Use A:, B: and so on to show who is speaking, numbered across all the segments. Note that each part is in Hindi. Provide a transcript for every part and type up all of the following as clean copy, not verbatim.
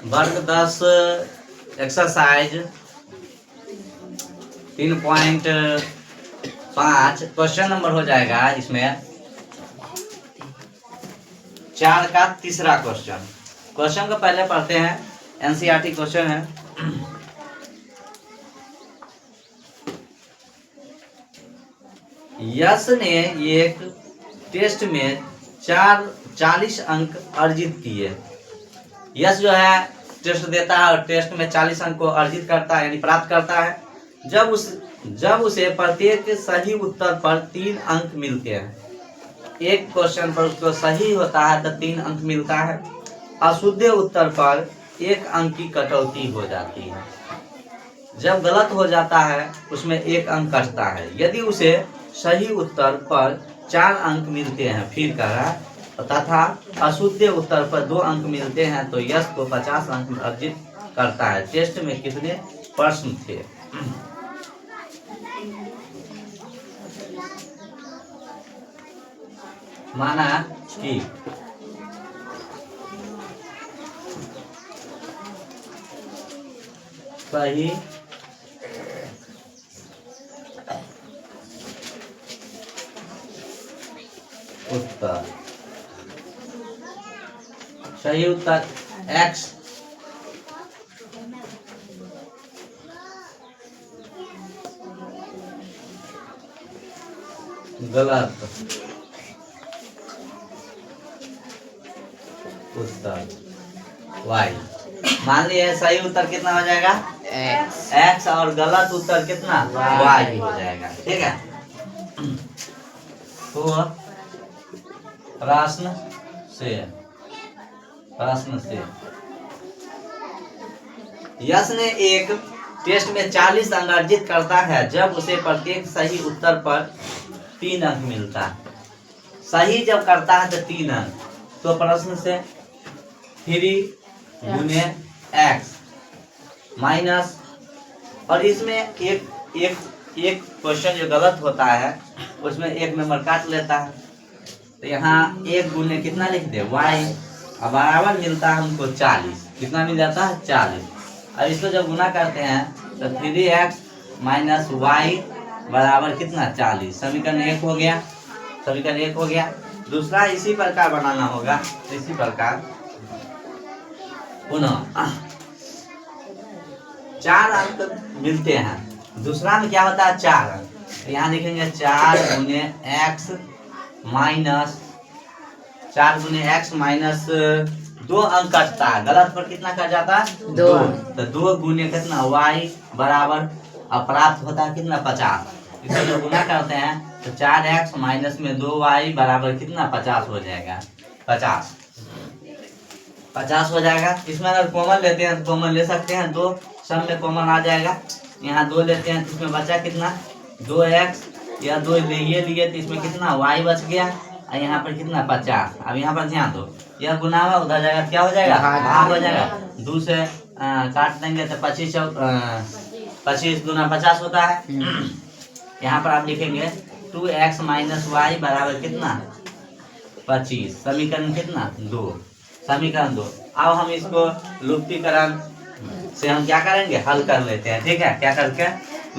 A: वर्ग 10 एक्सरसाइज 3.5 क्वेश्चन नंबर हो जाएगा इसमें 4 का तीसरा क्वेश्चन। क्वेश्चन को पहले पढ़ते हैं, एनसीईआरटी क्वेश्चन है। यश ने एक टेस्ट में 40 अंक अर्जित किए। यश जो है टेस्ट देता है और टेस्ट में 40 अंक को अर्जित करता है, यानी प्राप्त करता है। जब उसे प्रत्येक सही उत्तर पर 3 अंक मिलते हैं। एक क्वेश्चन पर उसको सही होता है तो 3 अंक मिलता है, अशुद्ध उत्तर पर 1 अंक की कटौती हो जाती है। जब गलत हो जाता है उसमें 1 अंक कटता है। यदि उसे सही उत्तर पर 4 अंक मिलते हैं, फिर कह रहा है, तथा अशुद्ध उत्तर पर 2 अंक मिलते हैं तो यश को 50 अंक अर्जित करता है। टेस्ट में कितने प्रश्न थे? माना कि सही उत्तर x गलत उत्तर y। मान लिया सही उत्तर कितना हो जाएगा? x और गलत उत्तर कितना? y हो जाएगा। ठीक है, तो प्रश्न से यश ने एक टेस्ट में 40 अंक अर्जित करता है जब उसे प्रत्येक सही उत्तर पर 3 अंक मिलता है। सही जब करता है तो 3 अंक, तो प्रश्न से 3 गुने x माइनस, और इसमें एक क्वेश्चन जो गलत होता है उसमें 1 नंबर काट लेता है, तो यहाँ 1 गुने कितना लिख दे? y। अब बराबर मिलता है हमको 40। कितना मिल जाता है? 40। और इसको जब गुना करते हैं तो 3x माइनस y बराबर कितना? 40। समीकरण 1 हो गया। समीकरण 1 हो गया। दूसरा इसी प्रकार बनाना होगा, इसी प्रकार पुनः 4 अंक मिलते हैं। दूसरा में क्या होता है? 4 अंक। तो यहाँ लिखेंगे 4 गुने x माइनस 4 गुने x माइनस 2 अंक कटता है। गलत पर कितना कट जाता है? 2। तो 2 गुने कितना? y बराबर, अब प्राप्त होता है कितना? 50। इसको जब गुना करते हैं तो 4x माइनस में 2y बराबर कितना? 50 हो जाएगा। 50 हो जाएगा। इसमें अगर कॉमन लेते हैं तो कॉमन ले सकते हैं, 2 सब में कॉमन आ जाएगा। यहाँ 2 लेते हैं तो इसमें बचा कितना? 2x, या 2 लिए तो इसमें कितना? y बच गया। और यहाँ पर कितना? 50। अब यहाँ पर ध्यान दो, यह गुना हुआ उधर जाएगा, क्या हो जाएगा? भाग हो जाएगा। 2 से काट देंगे तो 25 गुना 50 होता है। यहाँ पर आप लिखेंगे 2x माइनस y बराबर कितना? 25। समीकरण कितना? 2। समीकरण 2। अब हम इसको लुप्तीकरण से हम क्या करेंगे? हल कर लेते हैं। ठीक है, क्या करके?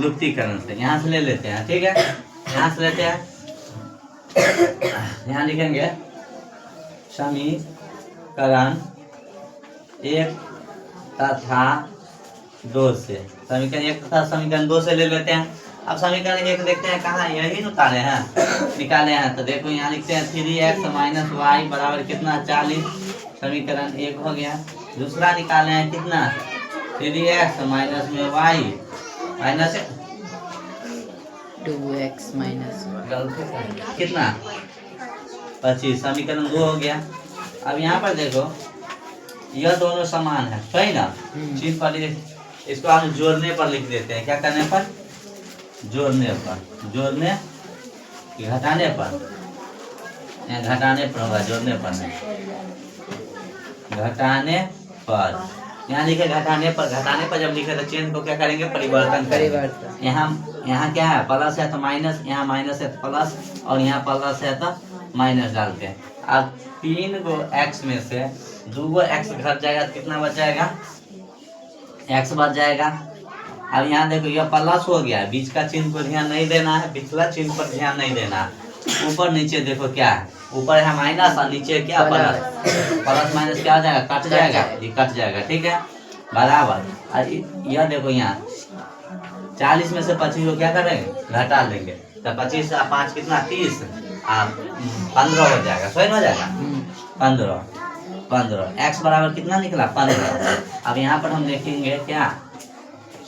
A: लुप्तीकरण से यहाँ से ले लेते हैं। ठीक है, यहाँ से लेते हैं, यहाँ लिखेंगे समीकरण 1 तथा 2 से। समीकरण 1 तथा समीकरण 2 से ले लेते हैं। अब समीकरण 1 देखते हैं कहाँ? यही निकाले हैं। तो देखो यहाँ लिखते हैं 3x माइनस y बराबर कितना? 40। समीकरण 1 हो गया। दूसरा निकाले हैं कितना? 3x माइनस में y माइनस
B: 2x माइनस
A: कितना? 25। समीकरण 2 हो गया। अब यहाँ पर देखो यह दोनों समान है, सही ना? चीज पर इसको हम जोड़ने पर लिख देते हैं। क्या करने पर? जोड़ने पर। जोड़ने घटाने पर? घटाने पर होगा, जोड़ने पर नहीं। घटाने पर यहाँ लिखे घटाने पर। घटाने पर जब लिखे तो चिन्ह को क्या करेंगे? परिवर्तन करेंगे। यहाँ क्या है? प्लस है तो माइनस, यहाँ माइनस है तो प्लस, और यहाँ प्लस है तो माइनस डालते हैं। अब 3 को x में से 2 गो x घट जाएगा तो कितना बच जाएगा, x बच जाएगा। अब यहाँ देखो यह प्लस हो गया, बीच का चिन्ह पर ध्यान नहीं देना है, पिछला चिन्ह पर ध्यान नहीं देना है। ऊपर नीचे देखो क्या है, ऊपर है माइनस और नीचे क्या प्लस, प्लस माइनस क्या हो जाएगा, कट जाएगा, ये कट जाएगा, ठीक है बराबर। और यह देखो यहाँ 40 में से 25 को क्या करेंगे, घटा लेंगे, तो 25 और 5 कितना 30 और 15 हो जाएगा, सही हो जाएगा 15 x बराबर कितना निकला 15। अब यहाँ पर हम देखेंगे क्या,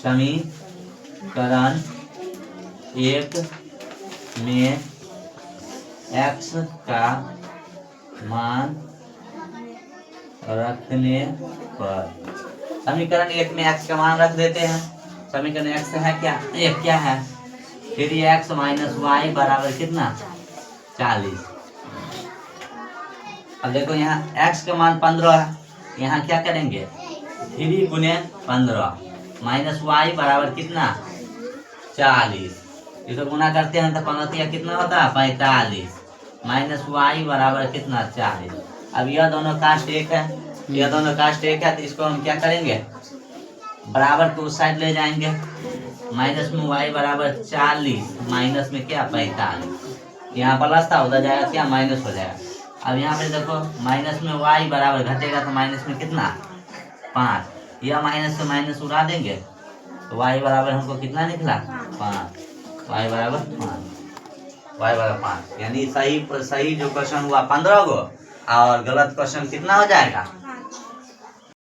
A: समीकरण 1 में x का मान रखने पर, समीकरण 1 में x का मान रख देते हैं। समीकरण x है क्या, एक क्या है, फिर ये x माइनस वाई बराबर कितना 40। अब देखो यहाँ x का मान 15 है, यहाँ क्या करेंगे 3 गुने 15 माइनस वाई बराबर कितना 40। इसको गुना करते हैं तो 15 कितना होता है 45 माइनस वाई बराबर कितना 40। अब यह दोनों कास्ट एक है, यह दोनों कास्ट एक है, तो इसको हम क्या करेंगे बराबर को उस साइड ले जाएंगे, माइनस में वाई बराबर 40 माइनस में क्या 45, यहाँ प्लस था उधर जाएगा क्या माइनस हो जाएगा। अब यहाँ पे देखो माइनस में वाई बराबर घटेगा तो माइनस में कितना 5, यह माइनस से माइनस उड़ा देंगे तो वाई बराबर हमको कितना निकला 5, वाई बराबर 5, वाई बराबर 5। यानी सही जो क्वेश्चन हुआ 15 गो और गलत क्वेश्चन कितना हो जाएगा